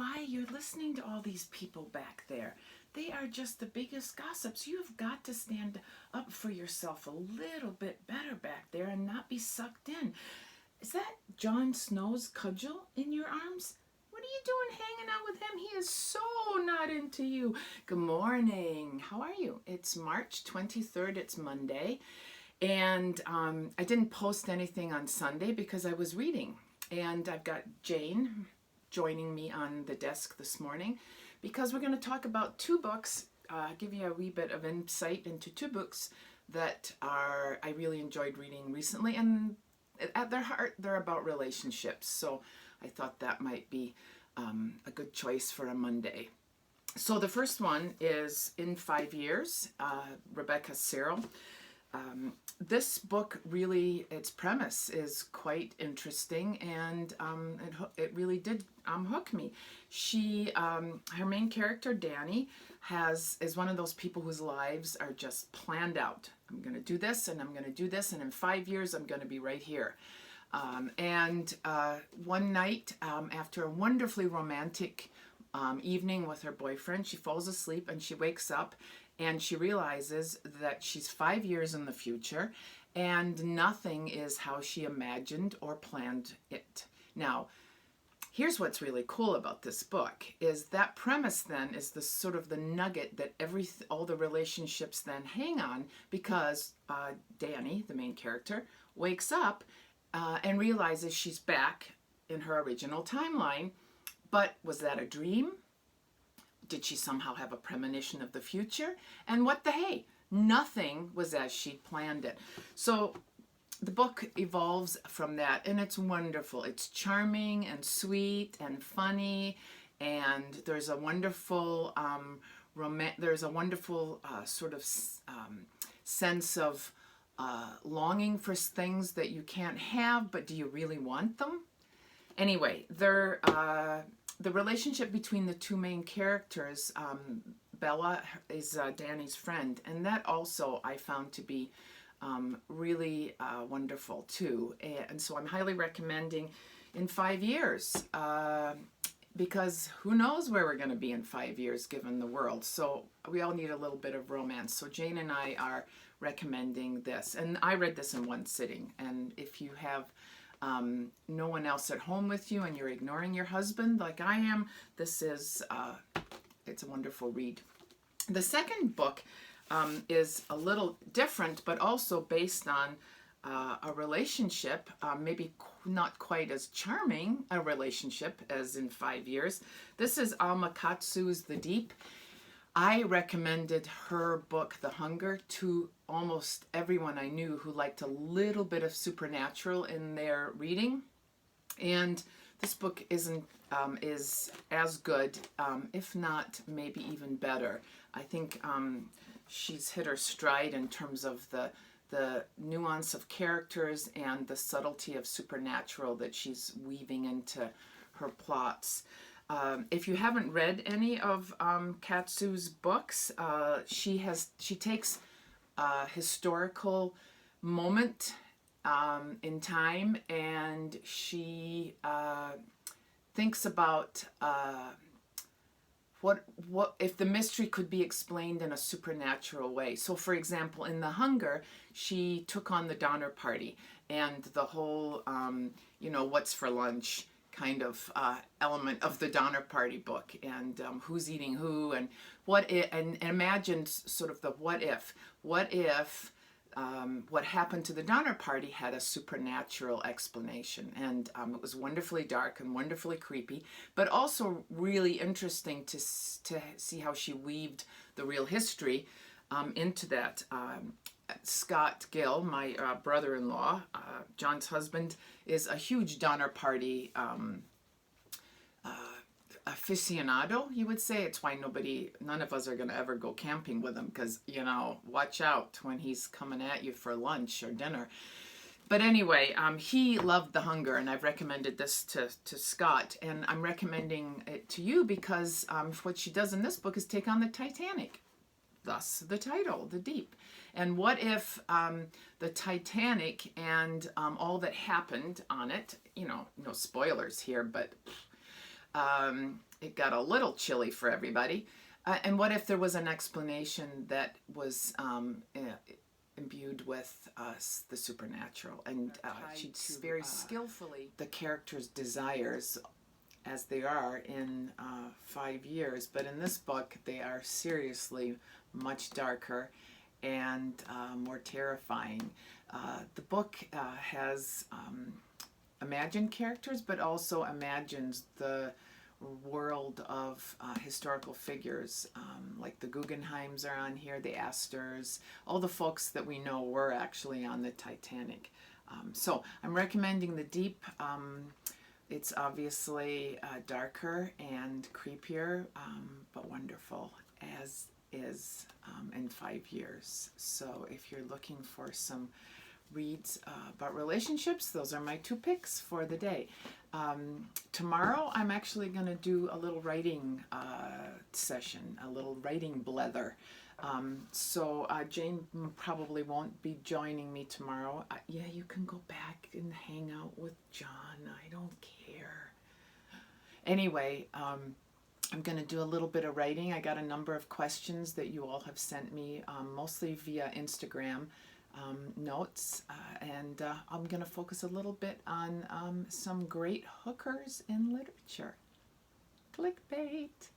why you're listening to all these people back there. They are just the biggest gossips. You've got to stand up for yourself a little bit better back there and not be sucked in. Is that Jon Snow's cudgel in your arms? What are you doing hanging out with him? He is so not into you. Good morning. How are you? It's March 23rd. It's Monday. And I didn't post anything on Sunday because I was reading. And I've got Jane joining me on the desk this morning because we're going to talk about two books, give you a wee bit of insight into two books that I really enjoyed reading recently. And at their heart, they're about relationships. So I thought that might be a good choice for a Monday. So the first one is In 5 Years, Rebecca Serle. This book really, its premise is quite interesting, and it really did hook me. Her main character, Danny, is one of those people whose lives are just planned out. I'm going to do this, and I'm going to do this, and in 5 years, I'm going to be right here. One night, after a wonderfully romantic evening with her boyfriend, she falls asleep and she wakes up and she realizes that she's 5 years in the future and nothing is how she imagined or planned it. Now, here's what's really cool about this book is that premise then is the sort of the nugget that all the relationships then hang on, because Danny, the main character, wakes up and realizes she's back in her original timeline. But was that a dream? Did she somehow have a premonition of the future? And what the hey? Nothing was as she planned it. So the book evolves from that, and it's wonderful. It's charming and sweet and funny, and there's a wonderful sort of sense of longing for things that you can't have, but do you really want them? Anyway, the relationship between the two main characters, Bella is Danny's friend, and that also I found to be really wonderful too. And so I'm highly recommending In 5 Years, because who knows where we're going to be in 5 years given the world. So we all need a little bit of romance. So Jane and I are recommending this. And I read this in one sitting. And if you have no one else at home with you and you're ignoring your husband like I am, this is it's a wonderful read. The second book is a little different, but also based on a relationship, maybe not quite as charming a relationship as In 5 Years. This is Alma Katsu's The Deep. I recommended her book, The Hunger, to almost everyone I knew who liked a little bit of supernatural in their reading. And this book is as good, if not maybe even better. I think she's hit her stride in terms of the nuance of characters and the subtlety of supernatural that she's weaving into her plots. If you haven't read any of Katsu's books, she takes a historical moment in time, and she thinks about what if the mystery could be explained in a supernatural way. So, for example, in The Hunger, she took on the Donner Party and the whole, what's for lunch kind of element of the Donner Party book, and who's eating who, and and imagined sort of the what if what happened to the Donner Party had a supernatural explanation, and it was wonderfully dark and wonderfully creepy, but also really interesting to see how she weaved the real history into that. Scott Gill, my brother-in-law, John's husband, is a huge Donner Party aficionado, you would say. It's why none of us are going to ever go camping with him, because, watch out when he's coming at you for lunch or dinner. But anyway, he loved The Hunger, and I've recommended this to Scott, and I'm recommending it to you because what she does in this book is take on the Titanic. Thus the title, The Deep. And what if the Titanic and all that happened on it, no spoilers here, but It got a little chilly for everybody. And what if there was an explanation that was imbued with the supernatural? And she very skillfully the character's desires as they are in 5 years. But in this book, they are seriously much darker and more terrifying. The book has imagined characters, but also imagines the world of historical figures, like the Guggenheims are on here, the Astors, all the folks that we know were actually on the Titanic. So I'm recommending The Deep. It's obviously darker and creepier, but wonderful, as is in 5 years. So if you're looking for some reads about relationships, those are my 2 picks for the day. Tomorrow I'm actually going to do a little writing session, a little writing blether. So Jane probably won't be joining me tomorrow. Yeah, you can go back and hang out with John. I don't care. Anyway, I'm going to do a little bit of writing. I got a number of questions that you all have sent me, mostly via Instagram notes, and I'm going to focus a little bit on some great hookers in literature. Clickbait.